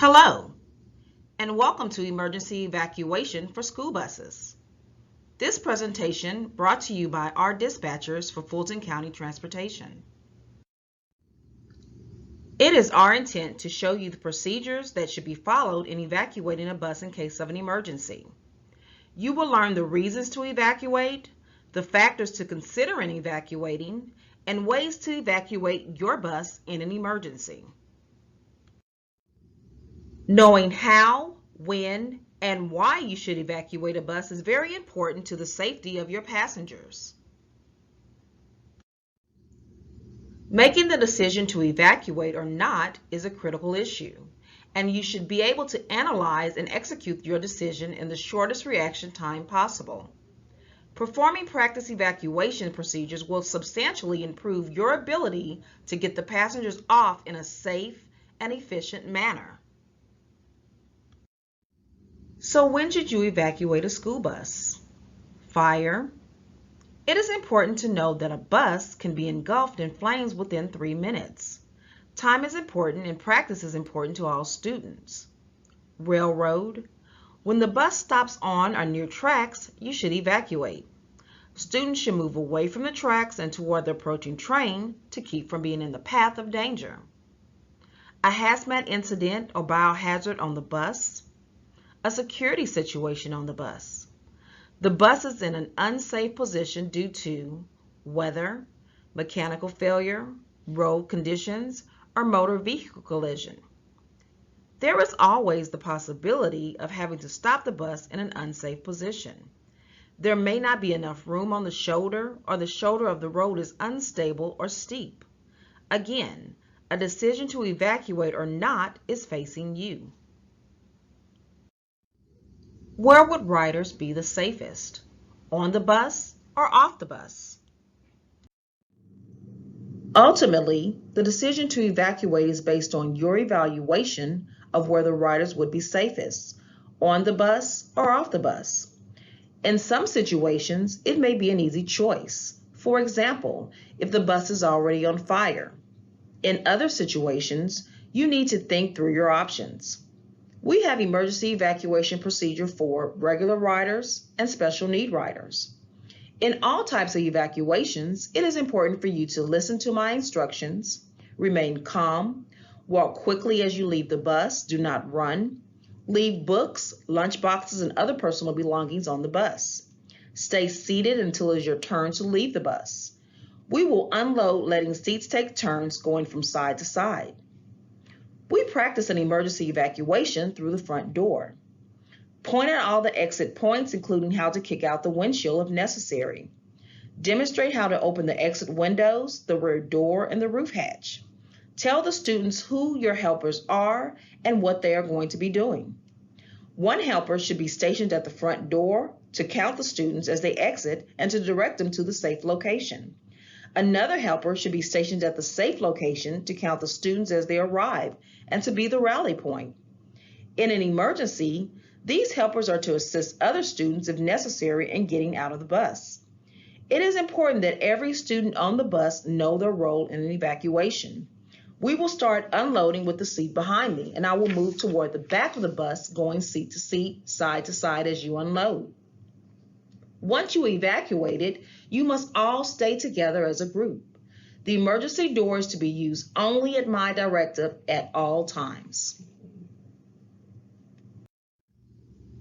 Hello, and welcome to Emergency Evacuation for School Buses. This presentation brought to you by our dispatchers for Fulton County Transportation. It is our intent to show you the procedures that should be followed in evacuating a bus in case of an emergency. You will learn the reasons to evacuate, the factors to consider in evacuating, and ways to evacuate your bus in an emergency. Knowing how, when, and why you should evacuate a bus is very important to the safety of your passengers. Making the decision to evacuate or not is a critical issue, and you should be able to analyze and execute your decision in the shortest reaction time possible. Performing practice evacuation procedures will substantially improve your ability to get the passengers off in a safe and efficient manner. So when should you evacuate a school bus? Fire. It is important to know that a bus can be engulfed in flames within 3 minutes. Time is important and practice is important to all students. Railroad. When the bus stops on or near tracks, you should evacuate. Students should move away from the tracks and toward the approaching train to keep from being in the path of danger. A hazmat incident or biohazard on the bus. A security situation on the bus. The bus is in an unsafe position due to weather, mechanical failure, road conditions, or motor vehicle collision. There is always the possibility of having to stop the bus in an unsafe position. There may not be enough room on the shoulder, or the shoulder of the road is unstable or steep. Again, a decision to evacuate or not is facing you. Where would riders be the safest? On the bus or off the bus? Ultimately, the decision to evacuate is based on your evaluation of where the riders would be safest, on the bus or off the bus. In some situations, it may be an easy choice. For example, if the bus is already on fire. In other situations, you need to think through your options. We have emergency evacuation procedure for regular riders and special need riders. In all types of evacuations, it is important for you to listen to my instructions, remain calm, walk quickly as you leave the bus, do not run, leave books, lunch boxes, and other personal belongings on the bus. Stay seated until it is your turn to leave the bus. We will unload letting seats take turns going from side to side. We practice an emergency evacuation through the front door. Point out all the exit points, including how to kick out the windshield if necessary. Demonstrate how to open the exit windows, the rear door, and the roof hatch. Tell the students who your helpers are and what they are going to be doing. One helper should be stationed at the front door to count the students as they exit and to direct them to the safe location. Another helper should be stationed at the safe location to count the students as they arrive and to be the rally point. In an emergency, these helpers are to assist other students if necessary in getting out of the bus. It is important that every student on the bus know their role in an evacuation. We will start unloading with the seat behind me, and I will move toward the back of the bus, going seat to seat, side to side as you unload. Once you evacuated, you must all stay together as a group. The emergency door is to be used only at my directive at all times.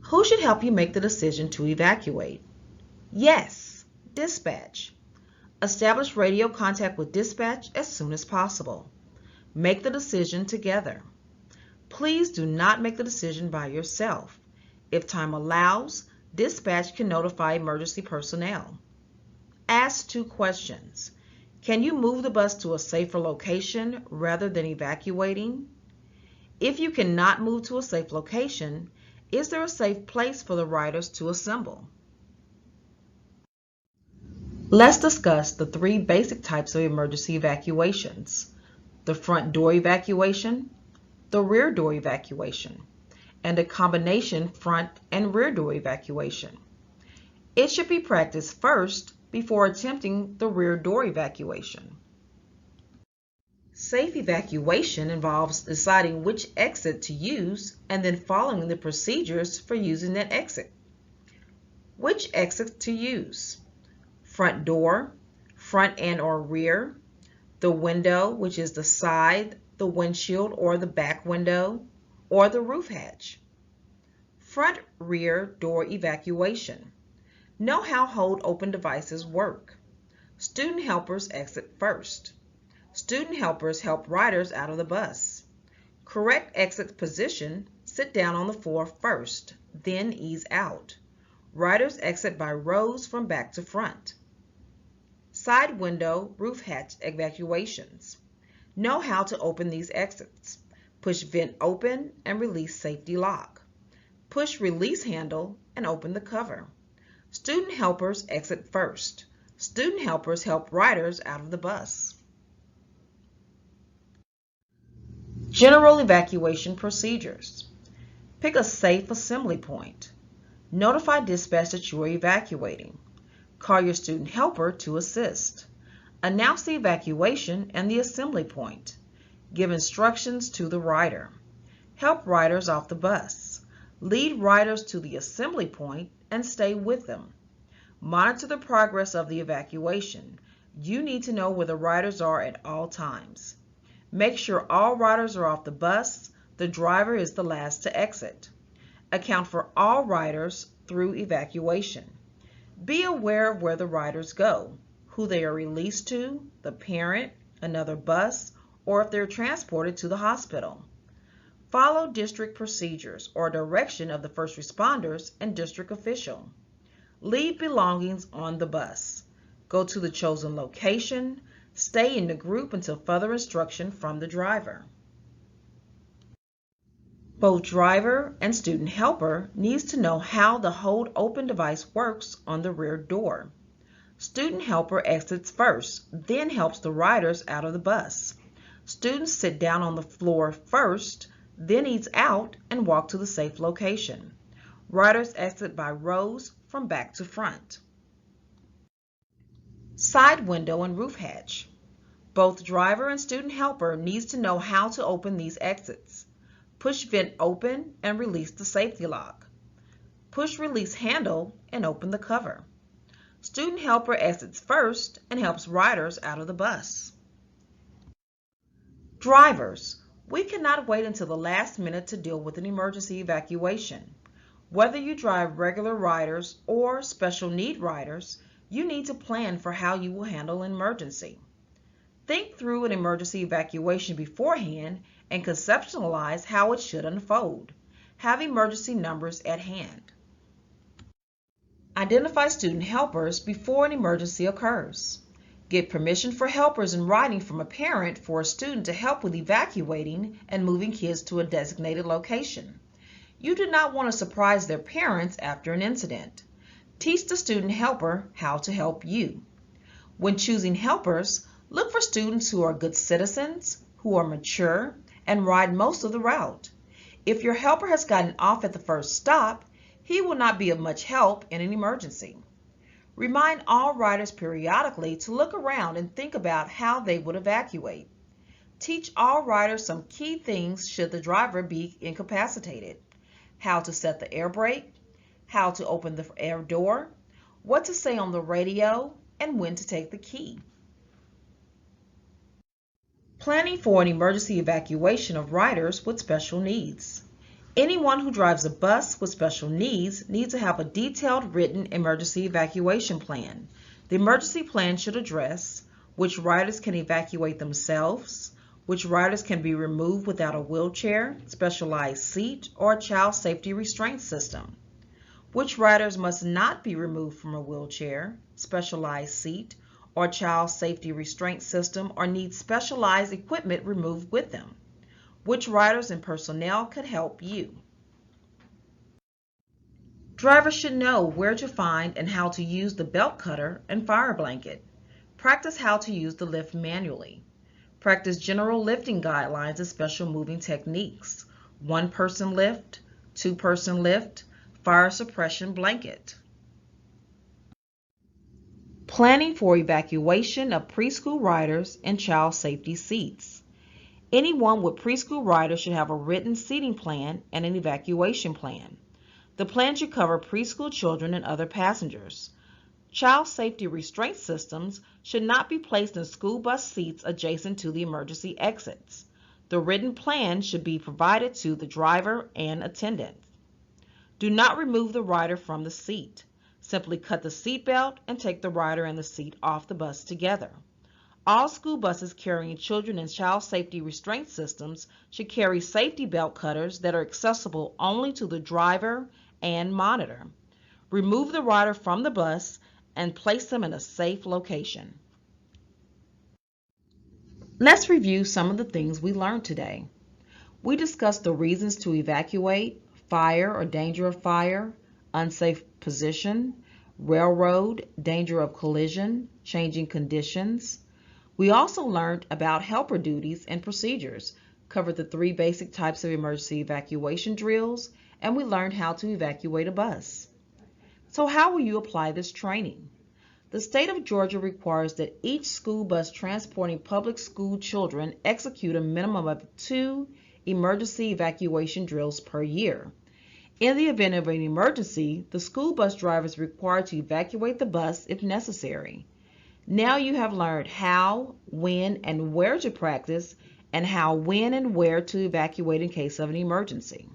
Who should help you make the decision to evacuate? Yes, dispatch. Establish radio contact with dispatch as soon as possible. Make the decision together. Please do not make the decision by yourself. If time allows, dispatch can notify emergency personnel. Ask 2 questions. Can you move the bus to a safer location rather than evacuating? If you cannot move to a safe location, is there a safe place for the riders to assemble? Let's discuss the 3 basic types of emergency evacuations: the front door evacuation, the rear door evacuation, and a combination front and rear door evacuation. It should be practiced first before attempting the rear door evacuation. Safe evacuation involves deciding which exit to use and then following the procedures for using that exit. Which exit to use? Front door, front and/or rear, the window, which is the side, the windshield or the back window, or the roof hatch. Front rear door evacuation. Know how hold open devices work. Student helpers exit first. Student helpers help riders out of the bus. Correct exit position, sit down on the floor first, then ease out. Riders exit by rows from back to front. Side window, roof hatch evacuations. Know how to open these exits. Push vent open and release safety lock. Push release handle and open the cover. Student helpers exit first. Student helpers help riders out of the bus. General evacuation procedures. Pick a safe assembly point. Notify dispatch that you are evacuating. Call your student helper to assist. Announce the evacuation and the assembly point. Give instructions to the rider. Help riders off the bus. Lead riders to the assembly point and stay with them. Monitor the progress of the evacuation. You need to know where the riders are at all times. Make sure all riders are off the bus. The driver is the last to exit. Account for all riders through evacuation. Be aware of where the riders go, who they are released to, the parent, another bus, or if they're transported to the hospital. Follow district procedures or direction of the first responders and district official. Leave belongings on the bus. Go to the chosen location. Stay in the group until further instruction from the driver. Both driver and student helper needs to know how the hold open device works on the rear door. Student helper exits first, then helps the riders out of the bus. Students sit down on the floor first, then ease out and walk to the safe location. Riders exit by rows from back to front. Side window and roof hatch. Both driver and student helper needs to know how to open these exits. Push vent open and release the safety lock. Push release handle and open the cover. Student helper exits first and helps riders out of the bus. Drivers, we cannot wait until the last minute to deal with an emergency evacuation. Whether you drive regular riders or special need riders, you need to plan for how you will handle an emergency. Think through an emergency evacuation beforehand and conceptualize how it should unfold. Have emergency numbers at hand. Identify student helpers before an emergency occurs. Get permission for helpers in writing from a parent for a student to help with evacuating and moving kids to a designated location. You do not want to surprise their parents after an incident. Teach the student helper how to help you. When choosing helpers, look for students who are good citizens, who are mature, and ride most of the route. If your helper has gotten off at the first stop, he will not be of much help in an emergency. Remind all riders periodically to look around and think about how they would evacuate. Teach all riders some key things should the driver be incapacitated. How to set the air brake, how to open the air door, what to say on the radio, and when to take the key. Planning for an emergency evacuation of riders with special needs. Anyone who drives a bus with special needs needs to have a detailed written emergency evacuation plan. The emergency plan should address which riders can evacuate themselves, which riders can be removed without a wheelchair, specialized seat, or a child safety restraint system, which riders must not be removed from a wheelchair, specialized seat, or child safety restraint system or need specialized equipment removed with them. Which riders and personnel could help you? Drivers should know where to find and how to use the belt cutter and fire blanket. Practice how to use the lift manually. Practice general lifting guidelines and special moving techniques. One-person lift, two-person lift, fire suppression blanket. Planning for evacuation of preschool riders and child safety seats. Anyone with preschool riders should have a written seating plan and an evacuation plan. The plan should cover preschool children and other passengers. Child safety restraint systems should not be placed in school bus seats adjacent to the emergency exits. The written plan should be provided to the driver and attendant. Do not remove the rider from the seat. Simply cut the seat belt and take the rider and the seat off the bus together. All school buses carrying children and child safety restraint systems should carry safety belt cutters that are accessible only to the driver and monitor. Remove the rider from the bus and place them in a safe location. Let's review some of the things we learned today. We discussed the reasons to evacuate, fire or danger of fire, unsafe position, railroad, danger of collision, changing conditions. We also learned about helper duties and procedures, covered the 3 basic types of emergency evacuation drills, and we learned how to evacuate a bus. So how will you apply this training? The state of Georgia requires that each school bus transporting public school children execute a minimum of 2 emergency evacuation drills per year. In the event of an emergency, the school bus driver is required to evacuate the bus if necessary. Now you have learned how, when, and where to practice, and how, when, and where to evacuate in case of an emergency.